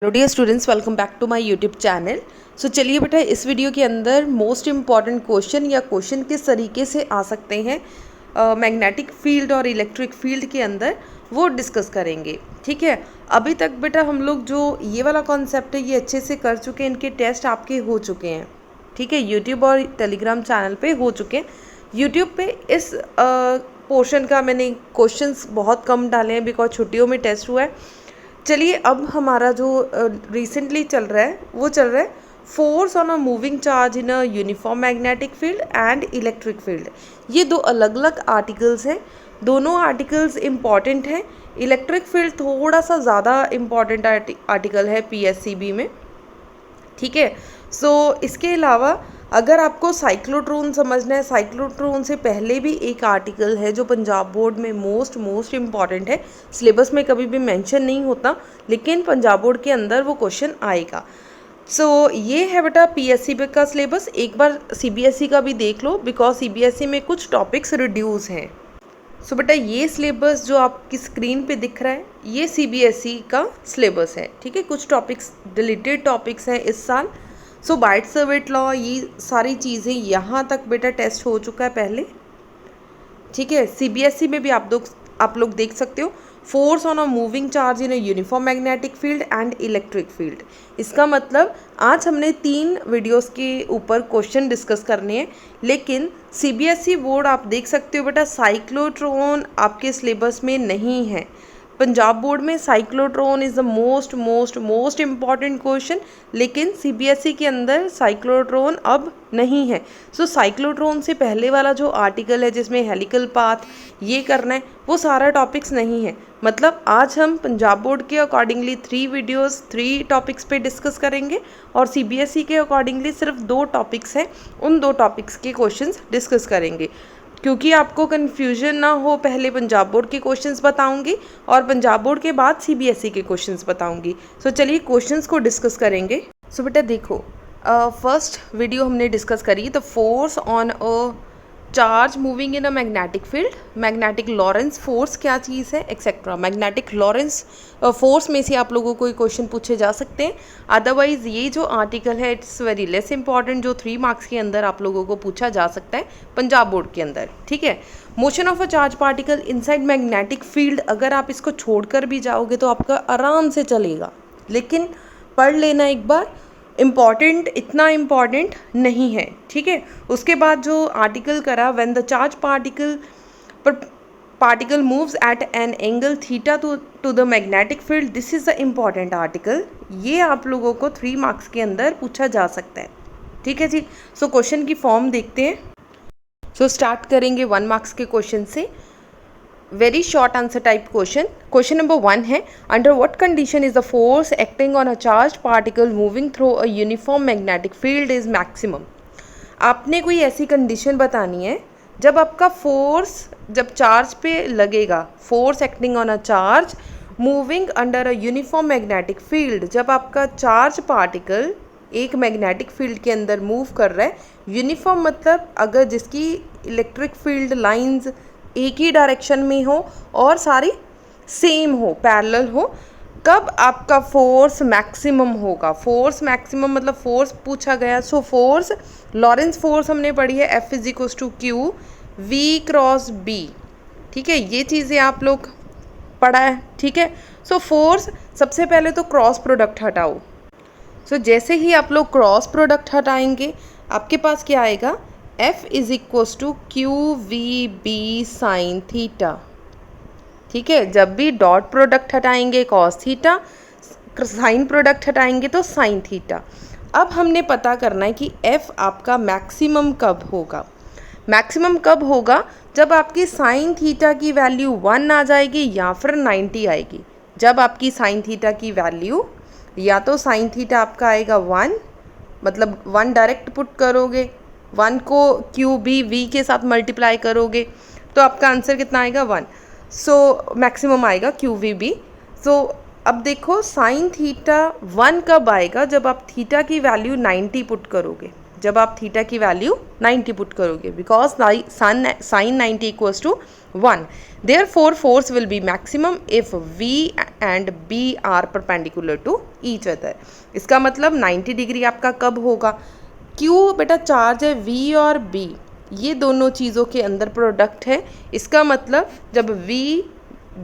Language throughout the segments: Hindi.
Hello dear students, welcome back to my YouTube channel. So चलिए बेटा, इस वीडियो के अंदर मोस्ट इम्पॉर्टेंट क्वेश्चन या क्वेश्चन किस तरीके से आ सकते हैं मैग्नेटिक फील्ड और इलेक्ट्रिक फील्ड के अंदर, वो डिस्कस करेंगे। ठीक है, अभी तक बेटा हम लोग जो ये वाला कॉन्सेप्ट है ये अच्छे से कर चुके हैं, इनके टेस्ट आपके हो चुके हैं। ठीक है, यूट्यूब और टेलीग्राम चैनल पे हो चुके हैं। यूट्यूब पे इस पोर्शन का मैंने क्वेश्चंस बहुत कम डाले हैं बिकॉज छुट्टियों में टेस्ट हुआ है। चलिए, अब हमारा जो रिसेंटली चल रहा है वो चल रहा है force on a moving charge in a uniform magnetic field and electric field. ये दो अलग अलग आर्टिकल्स हैं, दोनों आर्टिकल्स इम्पॉर्टेंट हैं। इलेक्ट्रिक फील्ड थोड़ा सा ज़्यादा इम्पॉर्टेंट आर्टिकल है पीएससीबी में। ठीक है, सो इसके अलावा अगर आपको साइक्लोट्रॉन समझना है, साइक्लोट्रॉन से पहले भी एक आर्टिकल है जो पंजाब बोर्ड में मोस्ट इम्पॉर्टेंट है। सिलेबस में कभी भी मेंशन नहीं होता, लेकिन पंजाब बोर्ड के अंदर वो क्वेश्चन आएगा। सो ये है बेटा पीएससी का सिलेबस। एक बार सीबीएसई का भी देख लो बिकॉज सीबीएसई में कुछ टॉपिक्स रिड्यूस हैं। सो बेटा, ये सिलेबस जो आपकी स्क्रीन पे दिख रहा है ये सीबीएसई का सिलेबस है। ठीक है, कुछ टॉपिक्स डिलीटेड टॉपिक्स हैं इस साल। सो बाइट सर्वेट लॉ, ये सारी चीज़ें यहाँ तक बेटा टेस्ट हो चुका है पहले। ठीक है, सीबीएसई में भी आप लोग देख सकते हो force on a moving charge in a uniform magnetic field and electric field. इसका मतलब आज हमने 3 वीडियोस के ऊपर क्वेश्चन डिस्कस करने हैं, लेकिन सीबीएसई बोर्ड आप देख सकते हो बेटा साइक्लोट्रॉन आपके सिलेबस में नहीं है। पंजाब बोर्ड में cyclotron is the most important question, लेकिन सीबीएसई के अंदर साइक्लोट्रॉन अब नहीं है। सो साइक्लोट्रॉन से पहले वाला जो आर्टिकल है जिसमें हेलिकल पाथ ये करना है, वो सारा टॉपिक्स नहीं है। मतलब आज हम पंजाब बोर्ड के अकॉर्डिंगली 3 टॉपिक्स पे डिस्कस करेंगे और सीबीएसई के अकॉर्डिंगली सिर्फ 2 टॉपिक्स हैं, उन 2 टॉपिक्स के क्वेश्चंस डिस्कस करेंगे। क्योंकि आपको कन्फ्यूजन ना हो, पहले पंजाब बोर्ड के क्वेश्चंस बताऊंगी और पंजाब बोर्ड के बाद सीबीएसई के क्वेश्चंस बताऊंगी। सो चलिए क्वेश्चंस को डिस्कस करेंगे। सो बेटा देखो, फर्स्ट वीडियो हमने डिस्कस करी the force on a charge moving in a magnetic field. Magnetic Lorentz force क्या चीज़ है एक्सेट्रा। मैग्नेटिक लॉरेंस फोर्स में से आप लोगों को क्वेश्चन पूछे जा सकते हैं। अदरवाइज़ ये जो आर्टिकल है इट्स वेरी लेस इंपॉर्टेंट, जो 3 मार्क्स के अंदर आप लोगों को पूछा जा सकता है पंजाब बोर्ड के अंदर। ठीक है, motion of a charge particle inside magnetic field, अगर आप इसको छोड़कर भी जाओगे तो आपका आराम से चलेगा, लेकिन पढ़ लेना एक बार, इम्पॉर्टेंट इतना इम्पॉर्टेंट नहीं है। ठीक है, उसके बाद जो आर्टिकल करा when the charge particle moves eight an angle theta two the magnetic field, this is the important article. ये आप लोगों को 3 मार्क्स के अंदर पूछा जा सकता है। ठीक है जी, सो क्वेश्चन की फॉर्म देखते हैं। सो स्टार्ट करेंगे 1 मार्क्स के क्वेश्चन से। Very short answer type question. Question number 1 है, under what condition is the force acting on a charge particle moving through a uniform magnetic field is maximum. आपने कोई ऐसी कंडीशन बतानी है जब आपका फोर्स जब चार्ज पे लगेगा, force acting on a charge moving under a uniform magnetic field, जब आपका चार्ज पार्टिकल एक मैग्नेटिक फील्ड के अंदर मूव कर रहा है। यूनिफॉर्म मतलब अगर जिसकी इलेक्ट्रिक फील्ड लाइंस एक ही डायरेक्शन में हो और सारी सेम हो, पैरेलल हो, कब आपका फोर्स मैक्सिमम होगा। फोर्स मैक्सिमम मतलब फोर्स पूछा गया। सो फोर्स, लॉरेंस फोर्स हमने पढ़ी है, F is equals to q v cross B. ठीक है, ये चीज़ें आप लोग पढ़ा है। ठीक है, सो फोर्स सबसे पहले तो क्रॉस प्रोडक्ट हटाओ। सो जैसे ही आप लोग क्रॉस प्रोडक्ट हटाएंगे आपके पास क्या आएगा, F is equals to q v B sine theta. ठीक है, जब भी डॉट प्रोडक्ट हटाएंगे कॉस थीटा, साइन प्रोडक्ट हटाएंगे तो साइन थीटा। अब हमने पता करना है कि F आपका मैक्सिमम कब होगा। मैक्सिमम कब होगा, जब आपकी साइन थीटा की वैल्यू 1 आ जाएगी या फिर 90 आएगी। जब आपकी साइन थीटा की वैल्यू, या तो साइन थीटा आपका आएगा 1, मतलब 1 डायरेक्ट पुट करोगे, 1 को क्यू बी वी के साथ मल्टीप्लाई करोगे तो आपका आंसर कितना आएगा 1। सो मैक्सिमम आएगा क्यू वी बी। सो अब देखो साइन थीटा 1 कब आएगा, जब आप थीटा की वैल्यू 90 पुट करोगे। जब आप थीटा की वैल्यू 90 पुट करोगे, because sine 90 equals to 1. Therefore force will be maximum if V and B are perpendicular to each other. इसका मतलब 90 डिग्री आपका कब होगा? Q बेटा चार्ज है V और B, ये दोनों चीज़ों के अंदर प्रोडक्ट है. इसका मतलब जब V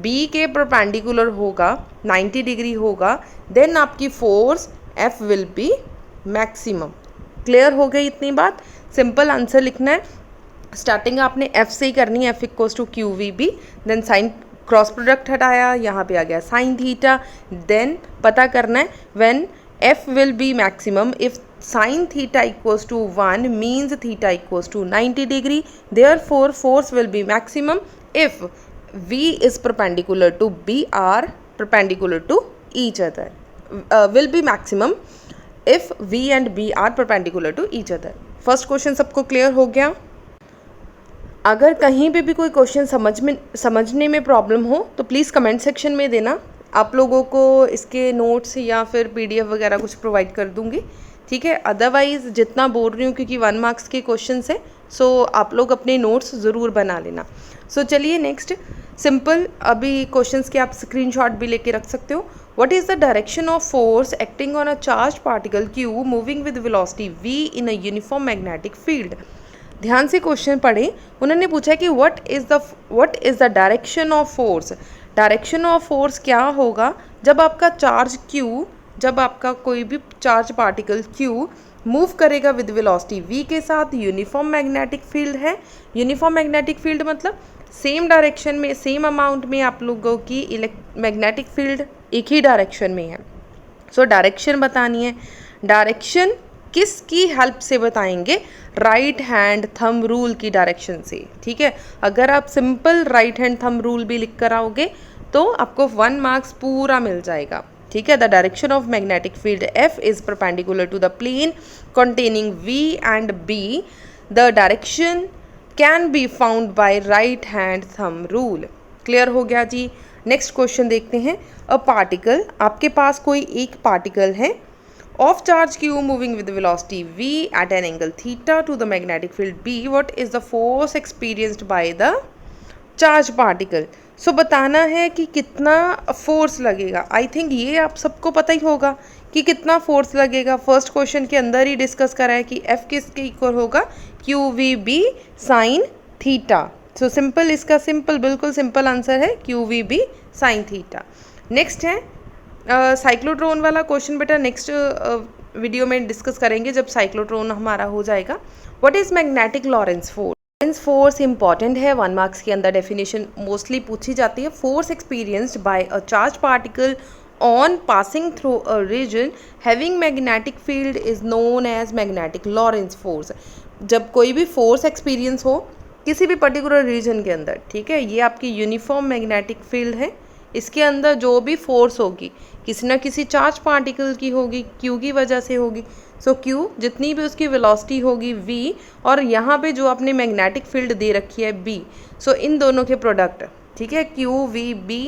B के परपेंडिकुलर होगा, 90 डिग्री होगा, देन आपकी force F will be maximum. Clear हो गई इतनी बात? सिंपल आंसर लिखना है. स्टार्टिंग आपने F से ही करनी है, F equals to q v B. Then sine cross product हटाया, यहाँ पे आ गया साइन थीटा. देन पता करना है when F will be maximum if sin theta equals to 1 means theta equals to 90 degree. Therefore force will be maximum if V is perpendicular to B are perpendicular to each other. Will be maximum if V and B are perpendicular to each other. First question सबको क्लियर हो गया? अगर कहीं पे भी कोई क्वेश्चन समझने में प्रॉब्लम हो तो प्लीज़ कमेंट सेक्शन में देना. आप लोगों को इसके नोट्स या फिर PDF वगैरह कुछ प्रोवाइड कर दूंगी, ठीक है. अदरवाइज़ जितना बोल रही हूँ, क्योंकि 1 मार्क्स के क्वेश्चन है, सो आप लोग अपने नोट्स ज़रूर बना लेना. सो चलिए नेक्स्ट सिंपल, अभी क्वेश्चंस के आप स्क्रीनशॉट भी लेके रख सकते हो. What is the direction of force acting on a charge particle Q moving with velocity V in a uniform magnetic field. ध्यान से क्वेश्चन पढ़ें. उन्होंने पूछा कि what is the direction of force. Direction of force क्या होगा जब आपका चार्ज Q, जब आपका कोई भी चार्ज पार्टिकल Q मूव करेगा विद वेलोसिटी V के साथ. यूनिफॉर्म मैग्नेटिक फील्ड है. यूनिफॉर्म मैग्नेटिक फील्ड मतलब सेम डायरेक्शन में, सेम अमाउंट में आप लोगों की मैग्नेटिक फील्ड एक ही डायरेक्शन में है. सो डायरेक्शन बतानी है. डायरेक्शन किसकी हेल्प से बताएंगे? राइट हैंड थंब रूल की डायरेक्शन से, ठीक है. अगर आप simple right hand thumb rule भी लिख कर आओगे तो आपको 1 मार्क्स पूरा मिल जाएगा, ठीक है. The direction of magnetic field F is perpendicular to the plane containing V and B. The direction can be found by right hand thumb rule. Clear हो गया जी? नेक्स्ट क्वेश्चन देखते हैं. अ पार्टिकल, आपके पास कोई एक पार्टिकल है of charge Q moving with velocity V at an angle theta to the magnetic field B. What is the force experienced by the charge particle? सो बताना है कि कितना फोर्स लगेगा. आई थिंक ये आप सबको पता ही होगा कि कितना फोर्स लगेगा. फर्स्ट क्वेश्चन के अंदर ही डिस्कस करा है कि F किसके इक्वल होगा? QVB sine theta. So simple, इसका सिंपल, बिल्कुल सिंपल आंसर है QVB साइन थीटा. नेक्स्ट है साइक्लोट्रॉन वाला क्वेश्चन. बेटा नेक्स्ट वीडियो में डिस्कस करेंगे जब साइक्लोट्रॉन हमारा हो जाएगा. What is magnetic Lorentz force? Lawrence force important है, 1 मार्क्स के अंदर डेफिनेशन मोस्टली पूछी जाती है. Force experienced by a charge particle on passing through a region having magnetic field is known as magnetic Lorentz force. जब कोई भी फोर्स एक्सपीरियंस हो किसी भी पर्टिकुलर रीजन के अंदर, ठीक है, ये आपकी यूनिफॉर्म मैग्नेटिक फील्ड है. इसके अंदर जो भी फोर्स होगी किसी ना किसी चार्ज पार्टिकल की होगी, Q की वजह से होगी. सो Q जितनी भी उसकी वेलोसिटी होगी V, और यहाँ पे जो आपने मैग्नेटिक फील्ड दे रखी है B, सो इन दोनों के प्रोडक्ट, ठीक है, QVB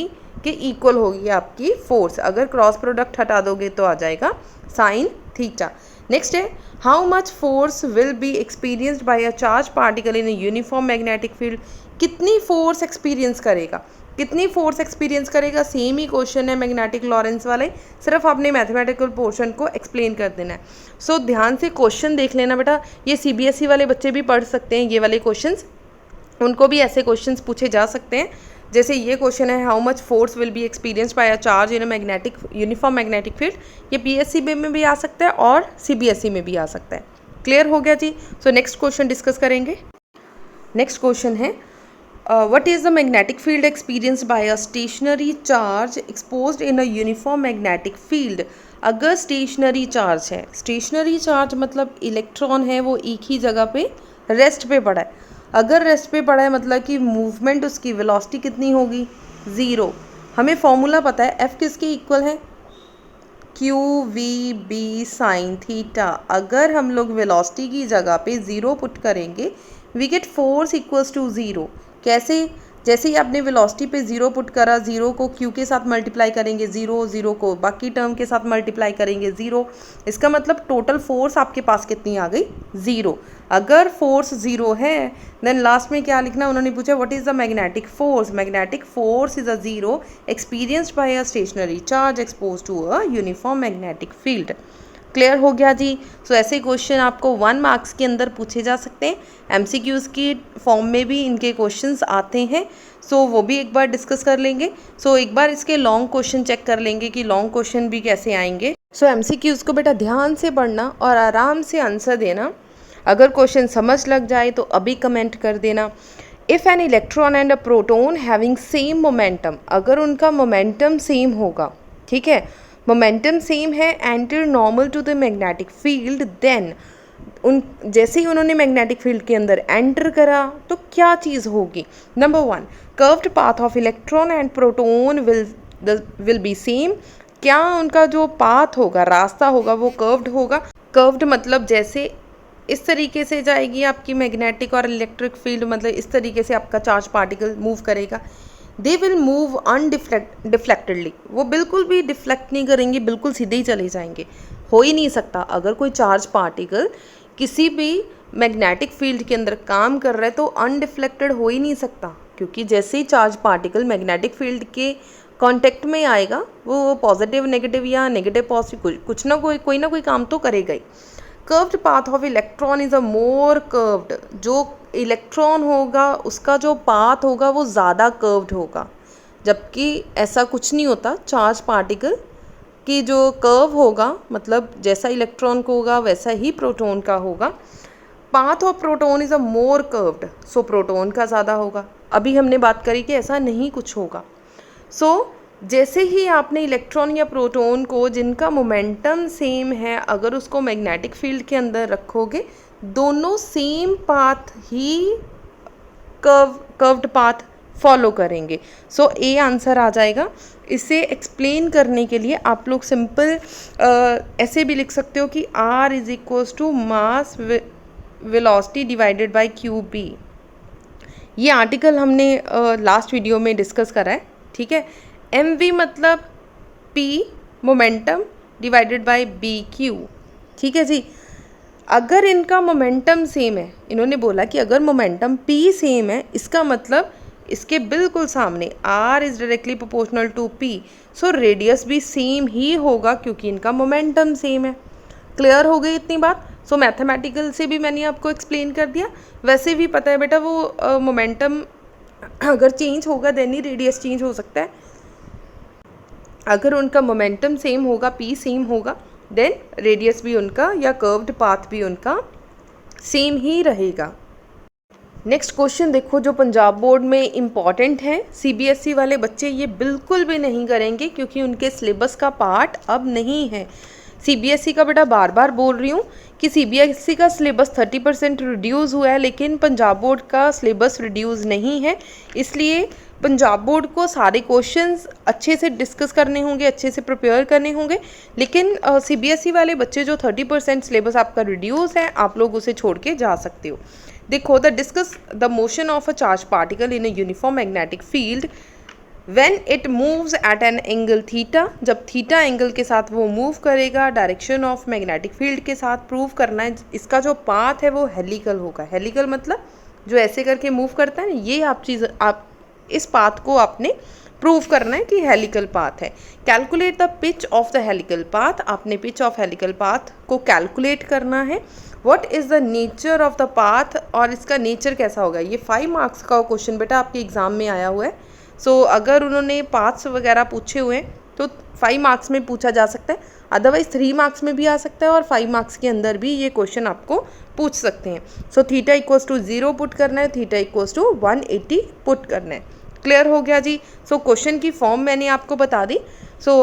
के इक्वल होगी आपकी फोर्स. अगर क्रॉस प्रोडक्ट हटा दोगे तो आ जाएगा साइन थीटा. नेक्स्ट है how much force will be experienced by a charge particle in a uniform magnetic field. कितनी फोर्स एक्सपीरियंस करेगा, कितनी फोर्स एक्सपीरियंस करेगा? सेम ही क्वेश्चन है मैग्नेटिक लॉरेंस वाले, सिर्फ आपने मैथमेटिकल पोर्शन को एक्सप्लेन कर देना है. सो ध्यान से क्वेश्चन देख लेना बेटा. ये CBSE वाले बच्चे भी पढ़ सकते हैं ये वाले क्वेश्चंस, उनको भी ऐसे क्वेश्चंस पूछे जा सकते हैं. जैसे ये क्वेश्चन है how much force will be experienced by a charge in a magnetic uniform magnetic field. ये PSC में भी आ सकता है और CBSE में भी आ सकता है. क्लियर हो गया जी? सो नेक्स्ट क्वेश्चन डिस्कस करेंगे. नेक्स्ट क्वेश्चन है what is the magnetic field experienced by a stationary charge exposed in a uniform magnetic field. अगर स्टेशनरी चार्ज है, स्टेशनरी चार्ज मतलब इलेक्ट्रॉन है वो एक ही जगह पे रेस्ट पे पड़ा है. अगर रेस्ट पे पड़ा है मतलब कि मूवमेंट, उसकी वेलोसिटी कितनी होगी? 0. हमें फॉर्मूला पता है F किसके इक्वल है? QVB sine theta. अगर हम लोग वेलोसिटी की जगह पे 0 पुट करेंगे we get force equals to 0. कैसे? जैसे ही आपने वेलोसिटी पे 0 पुट करा, 0 को q के साथ मल्टीप्लाई करेंगे 0, 0 को बाकी टर्म के साथ मल्टीप्लाई करेंगे 0, इसका मतलब टोटल फोर्स आपके पास कितनी आ गई, 0। अगर फोर्स 0 है देन लास्ट में क्या लिखना, उन्होंने पूछा what is the magnetic force. Magnetic force is a 0 experienced by a stationary charge expose to a uniform magnetic field. Clear हो गया जी। सो ऐसे क्वेश्चन आपको 1 मार्क्स के अंदर पूछे जा सकते हैं, एमसीक्यूज़ की फॉर्म में भी इनके क्वेश्चंस आते हैं। सो वो भी एक बार डिस्कस कर लेंगे। सो एक बार इसके लॉन्ग क्वेश्चन चेक कर लेंगे कि लॉन्ग क्वेश्चन भी कैसे आएंगे। सो एमसीक्यूज़ को बेटा ध्यान से पढ़ना और आराम से आंसर देना। अगर क्वेश्चन समझ लग जाए तो अभी कमेंट कर देना। If an electron and a proton having same momentum, अगर उनका मोमेंटम सेम होगा, ठीक है, मोमेंटम सेम है, enter normal to the magnetic field, then उन जैसे ही उन्होंने मैग्नेटिक फील्ड के अंदर एंटर करा तो क्या चीज़ होगी। Number 1, curved path of electron and proton will be same. क्या उनका जो पाथ होगा, रास्ता होगा, वो कर्व्ड होगा। कर्व्ड मतलब जैसे इस तरीके से जाएगी आपकी मैग्नेटिक और इलेक्ट्रिक फील्ड, मतलब इस तरीके से आपका चार्ज पार्टिकल मूव करेगा। दे विल मूव डिफ्लेक्टेडली, वो बिल्कुल भी डिफ्लेक्ट नहीं करेंगे, बिल्कुल सीधे ही चले जाएंगे। हो ही नहीं सकता, अगर कोई चार्ज पार्टिकल किसी भी मैग्नेटिक फील्ड के अंदर काम कर रहा है तो अनडिफ्लेक्टेड हो ही नहीं सकता, क्योंकि जैसे ही चार्ज पार्टिकल मैग्नेटिक फील्ड के कांटेक्ट में आएगा वो पॉजिटिव नेगेटिव या नेगेटिव पॉजिटिव कुछ ना कोई ना कोई काम तो करेगा ही। Curved path of electron is a more curved, जो इलेक्ट्रॉन होगा उसका जो पाथ होगा वो ज़्यादा कर्व्ड होगा, जबकि ऐसा कुछ नहीं होता। चार्ज पार्टिकल की जो कर्व होगा, मतलब जैसा इलेक्ट्रॉन को होगा वैसा ही प्रोटॉन का होगा। Path of proton is a more curved, so proton का ज़्यादा होगा। अभी हमने बात करी कि ऐसा नहीं कुछ होगा। सो जैसे ही आपने इलेक्ट्रॉन या प्रोटॉन को जिनका मोमेंटम सेम है, अगर उसको मैग्नेटिक फील्ड के अंदर रखोगे, दोनों सेम पाथ ही कर्व्ड पाथ फॉलो करेंगे। सो ए आंसर आ जाएगा। इसे एक्सप्लेन करने के लिए आप लोग सिंपल ऐसे भी लिख सकते हो कि R is equals to mass velocity divided by q B. ये आर्टिकल हमने लास्ट वीडियो में डिस्कस करा है, ठीक है। mv मतलब p momentum divided by bq, ठीक है जी। अगर इनका मोमेंटम सेम है, इन्होंने बोला कि अगर मोमेंटम p सेम है, इसका मतलब इसके बिल्कुल सामने r is directly proportional to p, so radius भी सेम ही होगा क्योंकि इनका मोमेंटम सेम है। क्लियर हो गई इतनी बात। सो मैथमेटिकल से भी मैंने आपको एक्सप्लेन कर दिया। वैसे भी पता है बेटा वो मोमेंटम अगर चेंज होगा देन ही रेडियस चेंज हो सकता है। अगर उनका मोमेंटम सेम होगा, p सेम होगा, देन रेडियस भी उनका या कर्व्ड पाथ भी उनका सेम ही रहेगा। नेक्स्ट क्वेश्चन देखो जो पंजाब बोर्ड में इम्पॉर्टेंट है, सीबीएसई वाले बच्चे ये बिल्कुल भी नहीं करेंगे क्योंकि उनके सिलेबस का पार्ट अब नहीं है। सीबीएसई का बेटा बार बार बोल रही हूँ कि सीबीएसई का सिलेबस 30% रिड्यूस हुआ है, लेकिन पंजाब बोर्ड का सिलेबस रिड्यूस नहीं है। इसलिए पंजाब बोर्ड को सारे क्वेश्चंस अच्छे से डिस्कस करने होंगे, अच्छे से प्रिपेयर करने होंगे। लेकिन सीबीएसई वाले बच्चे जो 30% सिलेबस आपका रिड्यूस है, आप लोग उसे छोड़ के जा सकते हो। देखो the discuss the motion of a charge particle in a uniform magnetic field when it moves eight an angle theta, जब थीटा एंगल के साथ वो मूव करेगा डायरेक्शन ऑफ मैग्नेटिक फील्ड के साथ। प्रूव करना है इसका जो पाथ है वो हेलिकल होगा। हेलिकल मतलब जो ऐसे करके मूव करता है ना, ये आप इस पाथ को आपने प्रूव करना है कि हेलिकल पाथ है। Calculate the pitch of the helical path, आपने पिच ऑफ हेलिकल पाथ को कैलकुलेट करना है। What is the nature of the path, और इसका नेचर कैसा होगा। ये 5 मार्क्स का क्वेश्चन बेटा आपके एग्जाम में आया हुआ है। सो अगर उन्होंने पाथ्स वगैरह पूछे हुए हैं तो 5 मार्क्स में पूछा जा सकता है, अदरवाइज 3 मार्क्स में भी आ सकता है और 5 मार्क्स के अंदर भी ये क्वेश्चन आपको पूछ सकते हैं। So theta equals to 0 put करना है, थीटा इक्वल्स टू 180 पुट करना है। क्लियर हो गया जी। सो क्वेश्चन की फॉर्म मैंने आपको बता दी। सो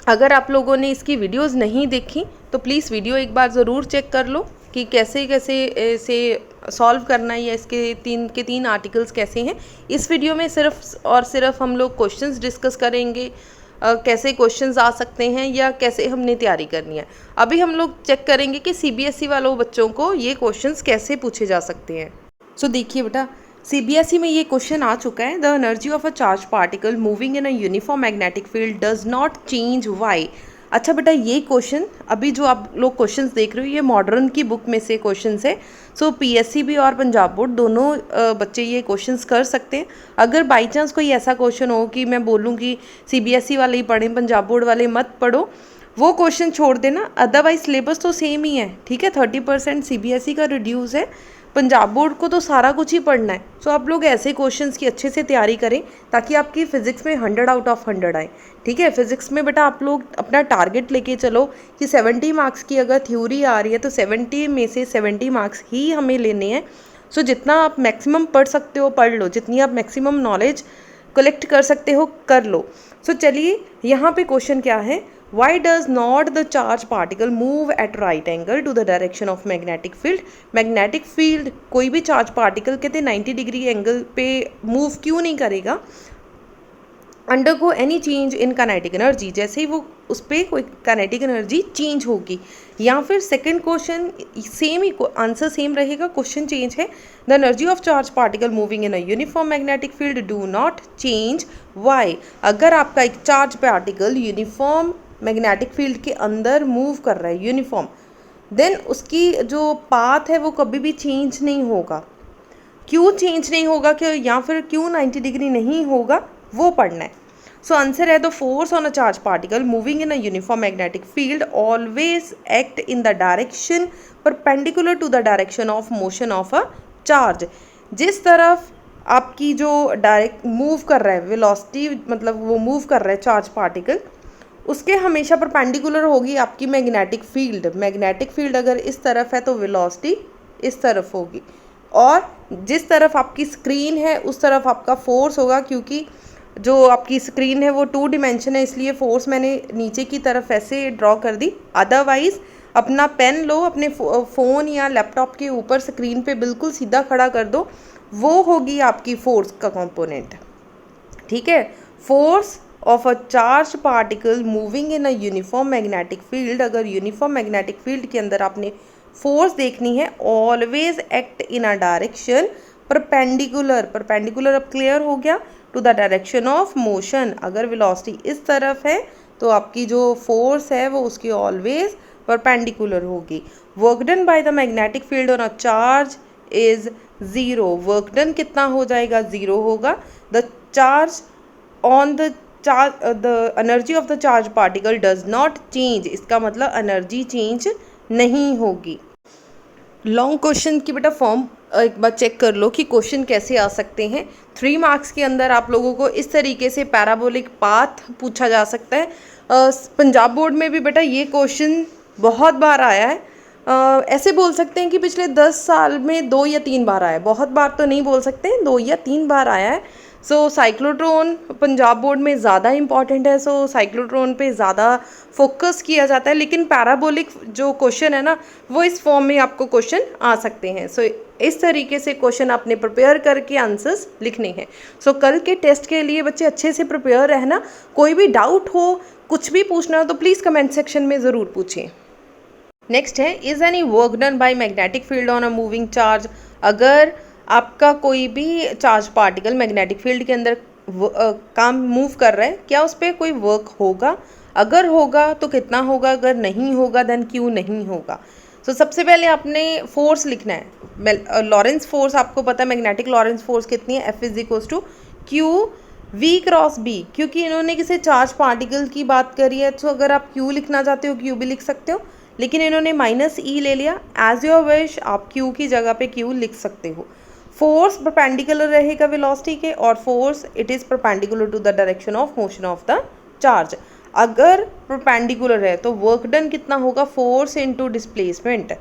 अगर आप लोगों ने इसकी वीडियोस नहीं देखी तो प्लीज़ वीडियो एक बार ज़रूर चेक कर लो कि कैसे कैसे इसे सॉल्व करना है या इसके 3 आर्टिकल्स कैसे हैं। इस वीडियो में सिर्फ और सिर्फ हम लोग क्वेश्चंस डिस्कस करेंगे, कैसे क्वेश्चंस आ सकते हैं या कैसे हमने तैयारी करनी है। अभी हम लोग चेक करेंगे कि सीबीएसई वालों बच्चों को ये क्वेश्चंस कैसे पूछे जा सकते हैं। सो देखिए बेटा, सीबीएसई में ये क्वेश्चन आ चुका है, the energy of a charge particle moving in a uniform magnetic field does not change why. अच्छा बेटा, ये क्वेश्चन अभी जो आप लोग क्वेश्चंस देख रहे हो ये मॉडर्न की बुक में से क्वेश्चन है। सो पीएससीबी और पंजाब बोर्ड दोनों बच्चे ये क्वेश्चंस कर सकते हैं। अगर बाई चांस कोई ऐसा क्वेश्चन हो कि मैं बोलूँ कि सीबीएसई वाले ही पढ़ें, पंजाब बोर्ड वाले मत पढ़ो, वो क्वेश्चन छोड़ देना, अदरवाइज सिलेबस तो सेम ही है। ठीक है, 30% सीबीएसई का रिड्यूस है, पंजाब बोर्ड को तो सारा कुछ ही पढ़ना है। सो आप लोग ऐसे क्वेश्चंस की अच्छे से तैयारी करें ताकि आपकी फ़िज़िक्स में 100 आउट ऑफ 100 आए। ठीक है, फिज़िक्स में बेटा आप लोग अपना टारगेट लेके चलो कि 70 मार्क्स की अगर थ्योरी आ रही है तो 70 में से 70 मार्क्स ही हमें लेने हैं। सो जितना आप मैक्सिमम पढ़ सकते हो पढ़ लो, जितनी आप मैक्सिमम नॉलेज कलेक्ट कर सकते हो कर लो। सो चलिए यहाँ पे क्वेश्चन क्या है, why does not the charge particle move at right angle to the direction of magnetic field। Magnetic field कोई भी चार्ज पार्टिकल कहते 90 डिग्री एंगल पे मूव क्यों नहीं करेगा, undergo any change in kinetic energy, जैसे ही वो उस पर कोई काइनेटिक एनर्जी चेंज होगी। या फिर सेकंड क्वेश्चन सेम ही आंसर सेम रहेगा, क्वेश्चन चेंज है, the energy of charge particle moving in a uniform magnetic field do not change why. अगर आपका एक charge particle uniform magnetic field के अंदर मूव कर रहा है यूनिफॉर्म, देन उसकी जो पाथ है वो कभी भी चेंज नहीं होगा। क्यों चेंज नहीं होगा कि या फिर क्यों 90 डिग्री नहीं होगा वो पढ़ना है। सो आंसर है the force on a charge particle moving in a uniform magnetic field always act in the direction perpendicular to the direction of motion of a charge. जिस तरफ आपकी जो डायरेक्ट मूव कर रहा है वेलोसिटी, मतलब वो मूव कर रहा है चार्ज पार्टिकल, उसके हमेशा परपेंडिकुलर होगी आपकी मैग्नेटिक फील्ड। मैग्नेटिक फील्ड अगर इस तरफ है तो वेलोसिटी इस तरफ होगी, और जिस तरफ आपकी स्क्रीन है उस तरफ आपका फोर्स होगा, क्योंकि जो आपकी स्क्रीन है वो 2 डिमेंशन है, इसलिए फोर्स मैंने नीचे की तरफ ऐसे ड्रॉ कर दी। अदरवाइज अपना पेन लो, अपने फ़ोन या लैपटॉप के ऊपर स्क्रीन पे बिल्कुल सीधा खड़ा कर दो, वो होगी आपकी फोर्स का कंपोनेंट। ठीक है, force of a charge particle moving in a uniform magnetic field, अगर यूनिफॉर्म मैग्नेटिक फील्ड के अंदर आपने फोर्स देखनी है, always act in a direction perpendicular, perpendicular अब क्लियर हो गया, to the direction of motion. अगर वेलोसिटी इस तरफ है तो आपकी जो फोर्स है वो उसकी ऑलवेज परपेंडिकुलर होगी। Work done by the magnetic field on a charge is zero. Work done कितना हो जाएगा, ज़ीरो होगा। The charge on the the energy of the charge particle does not change, इसका मतलब एनर्जी चेंज नहीं होगी। लॉन्ग क्वेश्चन की बेटा फॉर्म एक बार चेक कर लो कि क्वेश्चन कैसे आ सकते हैं। 3 मार्क्स के अंदर आप लोगों को इस तरीके से पैराबोलिक पाथ पूछा जा सकता है। पंजाब बोर्ड में भी बेटा ये क्वेश्चन बहुत बार आया है। ऐसे बोल सकते हैं कि पिछले 10 साल में 2 या 3 बार आया है, बहुत बार तो नहीं बोल सकते हैं, 2 या 3 बार आया है। सो साइक्लोट्रॉन पंजाब बोर्ड में ज़्यादा इंपॉर्टेंट है, सो साइक्लोट्रॉन पे ज़्यादा फोकस किया जाता है, लेकिन पैराबोलिक जो क्वेश्चन है ना वो इस फॉर्म में आपको क्वेश्चन आ सकते हैं। सो इस तरीके से क्वेश्चन आपने प्रिपेयर करके आंसर्स लिखने हैं। सो कल के टेस्ट के लिए बच्चे अच्छे से प्रिपेयर रहना। कोई भी डाउट हो, कुछ भी पूछना हो तो प्लीज़ कमेंट सेक्शन में ज़रूर पूछें। नेक्स्ट है, is any work done by magnetic field on a moving charge. अगर आपका कोई भी चार्ज पार्टिकल मैग्नेटिक फील्ड के अंदर काम मूव कर रहा है, क्या उस पर कोई वर्क होगा, अगर होगा तो कितना होगा, अगर नहीं होगा देन क्यों नहीं होगा। सो सबसे पहले आपने फोर्स लिखना है। लॉरेंस फोर्स आपको पता है, मैग्नेटिक लॉरेंस फोर्स कितनी है, F is equals to q v cross B. क्योंकि इन्होंने किसी चार्ज पार्टिकल की बात करी है, तो अगर आप क्यू लिखना चाहते हो क्यू भी लिख सकते हो, लेकिन इन्होंने -e ले लिया। एज योर विश, आप क्यू की जगह पे क्यू लिख सकते हो। फोर्स परपेंडिकुलर रहेगा वेलोसिटी के, और force it is perpendicular to the direction of motion of the charge. अगर परपेंडिकुलर है तो वर्क डन कितना होगा, force into displacement.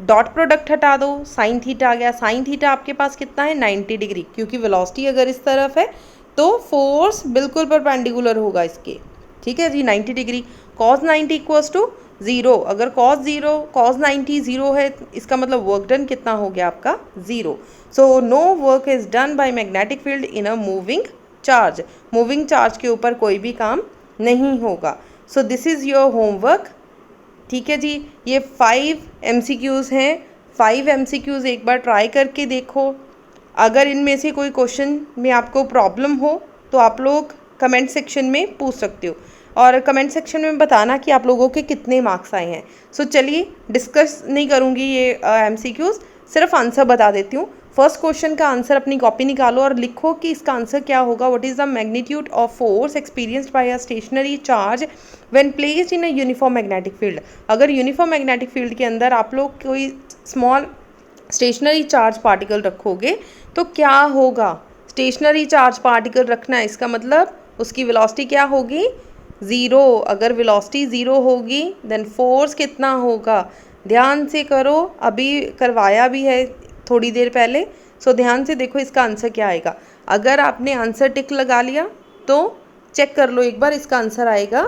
Dot product हटा दो, साइन थीटा आ गया। साइन थीटा आपके पास कितना है, 90 डिग्री, क्योंकि वेलोसिटी अगर इस तरफ है तो फोर्स बिल्कुल परपेंडिकुलर होगा इसके। ठीक है जी, 90 डिग्री। Cos 90 equals to 0। अगर कॉस 90 0 है, इसका मतलब वर्क डन कितना हो गया आपका, 0। So no work is done by magnetic field in a moving charge. Moving charge के ऊपर कोई भी काम नहीं होगा। So this is your homework. ठीक है जी, ये 5 MCQs हैं। 5 MCQs एक बार ट्राई करके देखो। अगर इनमें से कोई क्वेश्चन में आपको प्रॉब्लम हो तो आप लोग कमेंट सेक्शन में पूछ सकते हो, और कमेंट सेक्शन में बताना कि आप लोगों के कितने मार्क्स आए हैं। सो चलिए, डिस्कस नहीं करूँगी ये MCQs, सिर्फ आंसर बता देती हूँ। फर्स्ट क्वेश्चन का आंसर अपनी कॉपी निकालो और लिखो कि इसका आंसर क्या होगा। What is the magnitude of force experienced by a stationary charge when placed in a uniform magnetic field. अगर यूनिफॉर्म मैग्नेटिक फील्ड के अंदर आप लोग कोई स्मॉल स्टेशनरी चार्ज पार्टिकल रखोगे तो क्या होगा। स्टेशनरी चार्ज पार्टिकल रखना है, इसका मतलब उसकी वेलोसिटी क्या होगी, ज़ीरो। अगर वेलोसिटी ज़ीरो होगी देन फोर्स कितना होगा, ध्यान से करो, अभी करवाया भी है थोड़ी देर पहले। सो ध्यान से देखो इसका आंसर क्या आएगा। अगर आपने आंसर टिक लगा लिया तो चेक कर लो एक बार, इसका आंसर आएगा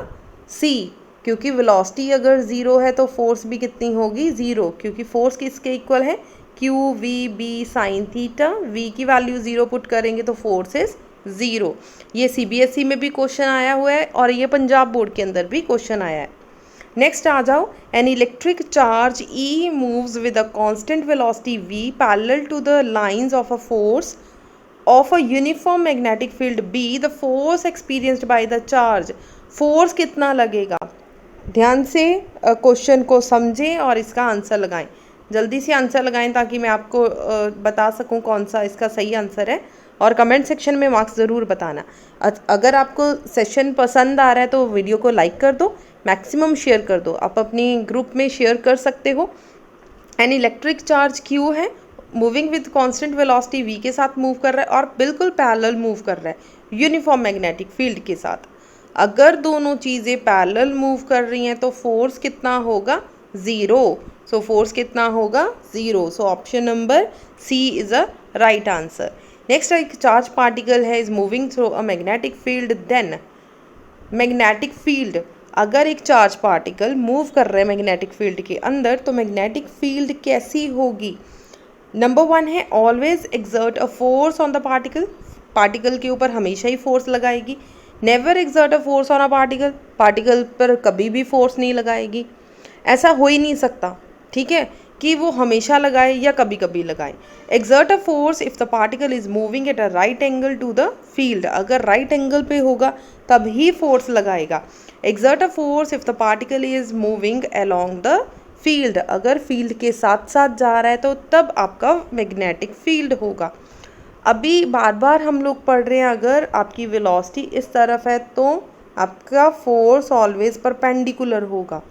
सी, क्योंकि वेलोसिटी अगर ज़ीरो है तो फोर्स भी कितनी होगी, ज़ीरो, क्योंकि फोर्स किसके इक्वल है, q v B sine theta. V की वैल्यू ज़ीरो पुट करेंगे तो फोर्स इज ज़ीरो। ये CBSE में भी क्वेश्चन आया हुआ है और ये पंजाब बोर्ड के अंदर भी क्वेश्चन आया है। नेक्स्ट आ जाओ, an electric charge E moves with a constant velocity V parallel to the lines of a force of a uniform magnetic field B, the force experienced by the charge. Force कितना लगेगा, ध्यान से क्वेश्चन को समझें और इसका आंसर लगाएं। जल्दी से आंसर लगाएं ताकि मैं आपको बता सकूं कौन सा इसका सही आंसर है, और कमेंट सेक्शन में मार्क्स ज़रूर बताना। अगर आपको सेशन पसंद आ रहा है तो वीडियो को लाइक कर दो, मैक्सिमम शेयर कर दो, आप अपनी ग्रुप में शेयर कर सकते हो। एन इलेक्ट्रिक चार्ज Q है, moving with constant velocity V के साथ मूव कर रहा है और बिल्कुल पैरेलल मूव कर रहा है यूनिफॉर्म मैग्नेटिक फील्ड के साथ। अगर दोनों चीज़ें पैरेलल मूव कर रही हैं तो फोर्स कितना होगा, ज़ीरो। सो फोर्स कितना होगा, zero. So option number C is a right answer. Next, एक चार्ज पार्टिकल है is moving through a magnetic field, then magnetic field. अगर एक चार्ज पार्टिकल मूव कर रहा है मैग्नेटिक फील्ड के अंदर तो मैग्नेटिक फील्ड कैसी होगी। नंबर 1 है always exert a force on the particle, particle के ऊपर हमेशा ही फोर्स लगाएगी। Never exert a force on a particle, particle पर कभी भी फोर्स नहीं लगाएगी। ऐसा हो ही नहीं सकता, ठीक है, कि वो हमेशा लगाए या कभी कभी लगाए। Exert a force if the particle is moving at a right angle to the field, अगर राइट एंगल पे होगा तब ही फोर्स लगाएगा। Exert a force if the particle is moving along the field, अगर फील्ड के साथ साथ जा रहा है तो तब आपका मैग्नेटिक फील्ड होगा। अभी बार बार हम लोग पढ़ रहे हैं, अगर आपकी वेलोसिटी इस तरफ है तो आपका फोर्स ऑलवेज परपेंडिकुलर होगा।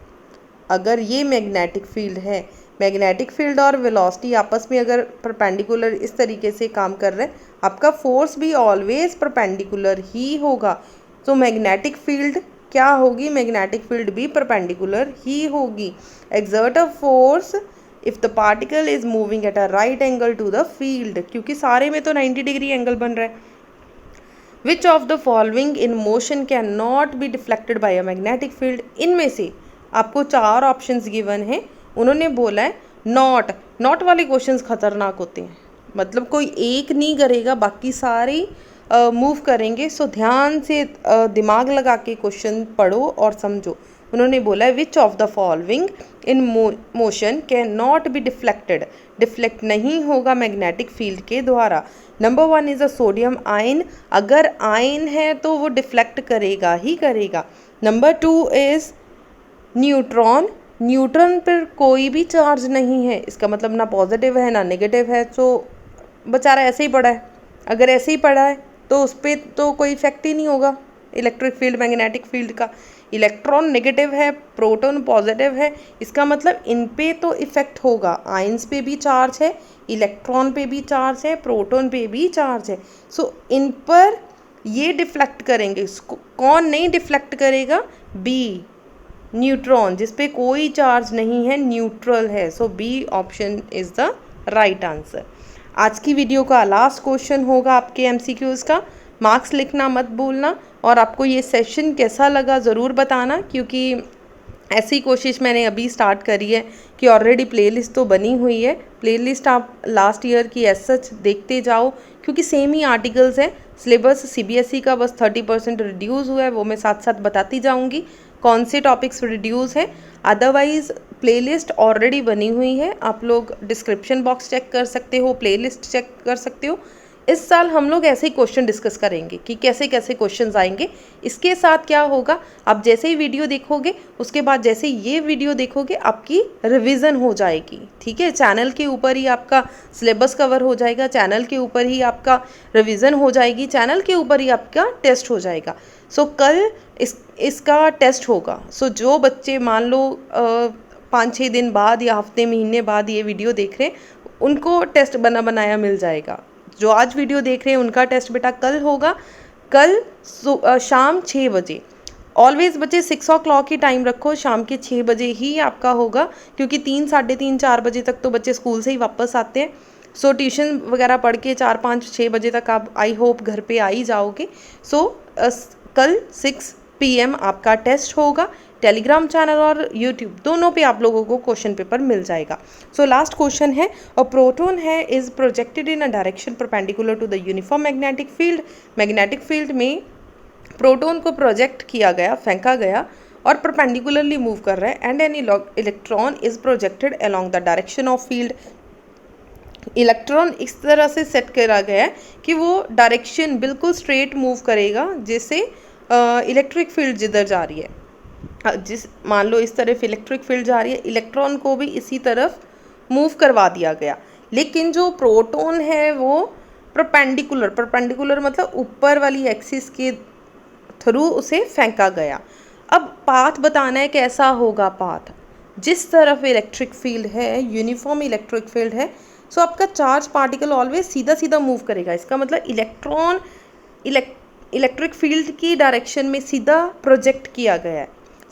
अगर ये मैग्नेटिक फील्ड है, मैग्नेटिक फील्ड और वेलोसिटी आपस में अगर परपेंडिकुलर इस तरीके से काम कर रहे हैं, आपका फोर्स भी ऑलवेज परपेंडिकुलर ही होगा। तो मैग्नेटिक फील्ड क्या होगी, मैग्नेटिक फील्ड भी परपेंडिकुलर ही होगी। Exert a force if the particle is moving at a right angle to the field, क्योंकि सारे में तो 90 डिग्री एंगल बन रहा है। Which of the following in motion can not be deflected by a magnetic field, इनमें से आपको 4 ऑप्शंस गिवन है। उन्होंने बोला है नॉट, नॉट वाले क्वेश्चंस खतरनाक होते हैं, मतलब कोई एक नहीं करेगा बाकी सारे मूव करेंगे। सो ध्यान से दिमाग लगा के क्वेश्चन पढ़ो और समझो। उन्होंने बोला है which of the following in motion can not be deflected, deflect नहीं होगा मैग्नेटिक फील्ड के द्वारा। Number 1 is a sodium ion, अगर आयन है तो वो डिफ्लेक्ट करेगा ही करेगा। नंबर 2 इज़ न्यूट्रॉन, न्यूट्रॉन पर कोई भी चार्ज नहीं है, इसका मतलब ना पॉजिटिव है ना नेगेटिव है, तो बेचारा ऐसे ही पड़ा है। अगर ऐसे ही पड़ा है तो उस पर तो कोई इफेक्ट ही नहीं होगा इलेक्ट्रिक फील्ड मैग्नेटिक फील्ड का। इलेक्ट्रॉन नेगेटिव है, प्रोटॉन पॉजिटिव है, इसका मतलब इन पे तो इफेक्ट होगा। आयंस पे भी चार्ज है, इलेक्ट्रॉन पे भी चार्ज है, प्रोटॉन पे भी चार्ज है। सो इन पर ये डिफ्लेक्ट करेंगे। कौन नहीं डिफ्लेक्ट करेगा, बी, न्यूट्रॉन, जिस पे कोई चार्ज नहीं है, न्यूट्रल है। So B option is the right answer. आज की वीडियो का लास्ट क्वेश्चन होगा आपके MCQs का, मार्क्स लिखना मत भूलना, और आपको ये सेशन कैसा लगा ज़रूर बताना, क्योंकि ऐसी कोशिश मैंने अभी स्टार्ट करी है कि ऑलरेडी प्लेलिस्ट तो बनी हुई है। प्लेलिस्ट आप लास्ट ईयर की एज सच देखते जाओ, क्योंकि सेम ही आर्टिकल्स हैं। सिलेबस CBSE का बस 30% रिड्यूस हुआ है, वो मैं साथ साथ बताती जाऊंगी कौन से टॉपिक्स रिड्यूस हैं। अदरवाइज़ प्लेलिस्ट ऑलरेडी बनी हुई है, आप लोग डिस्क्रिप्शन बॉक्स चेक कर सकते हो, प्लेलिस्ट चेक कर सकते हो। इस साल हम लोग ऐसे ही क्वेश्चन डिस्कस करेंगे कि कैसे कैसे क्वेश्चंस आएंगे। इसके साथ क्या होगा, आप जैसे ही वीडियो देखोगे उसके बाद जैसे ये वीडियो देखोगे आपकी रिवीजन हो जाएगी, ठीक है। चैनल के ऊपर ही आपका सिलेबस कवर हो जाएगा, चैनल के ऊपर ही आपका रिवीजन हो जाएगी, चैनल के ऊपर ही आपका टेस्ट हो जाएगा। सो कल इसका टेस्ट होगा। सो जो बच्चे मान लो 5-6 दिन बाद या हफ्ते महीने बाद ये वीडियो देख रहे हैं उनको टेस्ट बना बनाया मिल जाएगा। जो आज वीडियो देख रहे हैं उनका टेस्ट बेटा कल होगा, कल शाम 6 बजे। ऑलवेज बच्चे 6 o'clock ही टाइम रखो, शाम के 6 बजे ही आपका होगा, क्योंकि 3, 3:30, 4 बजे तक तो बच्चे स्कूल से ही वापस आते हैं। सो ट्यूशन वगैरह पढ़ के 4, 5, 6 बजे तक आप आई होप घर पे आ ही जाओगे। सो कल 6 PM आपका टेस्ट होगा। टेलीग्राम चैनल और यूट्यूब दोनों पे आप लोगों को क्वेश्चन पेपर मिल जाएगा। सो लास्ट क्वेश्चन है, अ प्रोटॉन है is projected in a direction perpendicular to the uniform magnetic field. Magnetic field में प्रोटॉन को प्रोजेक्ट किया गया, फेंका गया और परपेंडिकुलरली मूव कर रहा है, and an electron is projected along the direction of field. Electron इस तरह से सेट करा गया है कि वो डायरेक्शन बिल्कुल स्ट्रेट मूव करेगा, जैसे इलेक्ट्रिक फील्ड जिधर जा रही है, जिस मान लो इस तरफ इलेक्ट्रिक फील्ड जा रही है, इलेक्ट्रॉन को भी इसी तरफ मूव करवा दिया गया। लेकिन जो प्रोटॉन है वो परपेंडिकुलर मतलब ऊपर वाली एक्सिस के थ्रू उसे फेंका गया। अब पाथ बताना है कैसा होगा पाथ। जिस तरफ इलेक्ट्रिक फील्ड है, यूनिफॉर्म इलेक्ट्रिक फील्ड है, सो आपका चार्ज पार्टिकल ऑलवेज सीधा सीधा मूव करेगा। इसका मतलब इलेक्ट्रॉन इलेक्ट्रिक फील्ड की डायरेक्शन में सीधा प्रोजेक्ट किया गया है।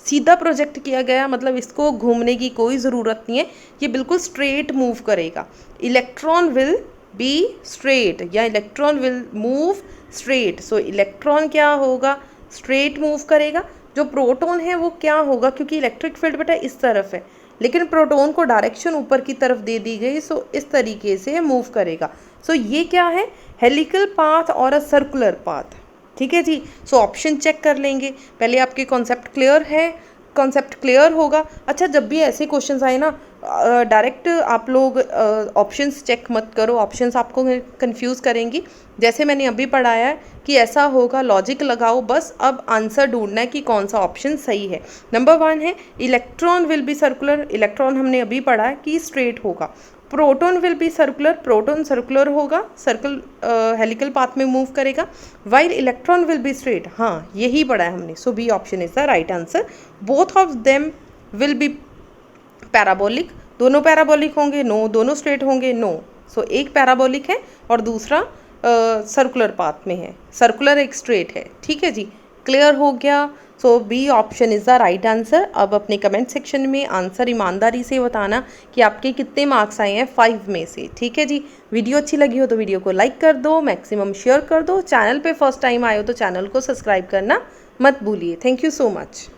सीधा प्रोजेक्ट किया गया मतलब इसको घूमने की कोई ज़रूरत नहीं है, ये बिल्कुल स्ट्रेट मूव करेगा। इलेक्ट्रॉन विल बी स्ट्रेट या electron will move straight. So electron क्या होगा, स्ट्रेट मूव करेगा। जो प्रोटॉन है वो क्या होगा, क्योंकि इलेक्ट्रिक फील्ड बेटा इस तरफ है लेकिन प्रोटॉन को डायरेक्शन ऊपर की तरफ दे दी गई, सो इस तरीके से मूव करेगा। सो ये क्या है, हेलिकल पाथ और अ सर्कुलर पाथ, ठीक है जी। सो ऑप्शन चेक कर लेंगे पहले, आपके कॉन्सेप्ट क्लियर है, कॉन्सेप्ट क्लियर होगा। अच्छा, जब भी ऐसे क्वेश्चंस आए ना डायरेक्ट आप लोग ऑप्शंस चेक मत करो, ऑप्शंस आपको कंफ्यूज करेंगी। जैसे मैंने अभी पढ़ाया है कि ऐसा होगा, लॉजिक लगाओ बस, अब आंसर ढूंढना है कि कौन सा ऑप्शन सही है। नंबर 1 है electron will be circular. Electron हमने अभी पढ़ा है कि स्ट्रेट होगा। Proton will be circular, proton circular होगा, सर्कल हेलिकल पाथ में मूव करेगा। While electron will be straight, हाँ यही पढ़ा है हमने। So B option is the right answer. Both of them will be parabolic, दोनों पैराबोलिक होंगे, नो। दोनों स्ट्रेट होंगे, नो। सो एक पैराबोलिक है और दूसरा सर्कुलर पाथ में है, सर्कुलर एक स्ट्रेट है, ठीक है जी। क्लियर हो गया। So B option is the right answer. अब अपने कमेंट सेक्शन में आंसर ईमानदारी से बताना कि आपके कितने मार्क्स आए हैं 5 में से, ठीक है जी। वीडियो अच्छी लगी हो तो वीडियो को लाइक कर दो, मैक्सिमम शेयर कर दो। चैनल पे फर्स्ट टाइम आए हो तो चैनल को सब्सक्राइब करना मत भूलिए। Thank you so much.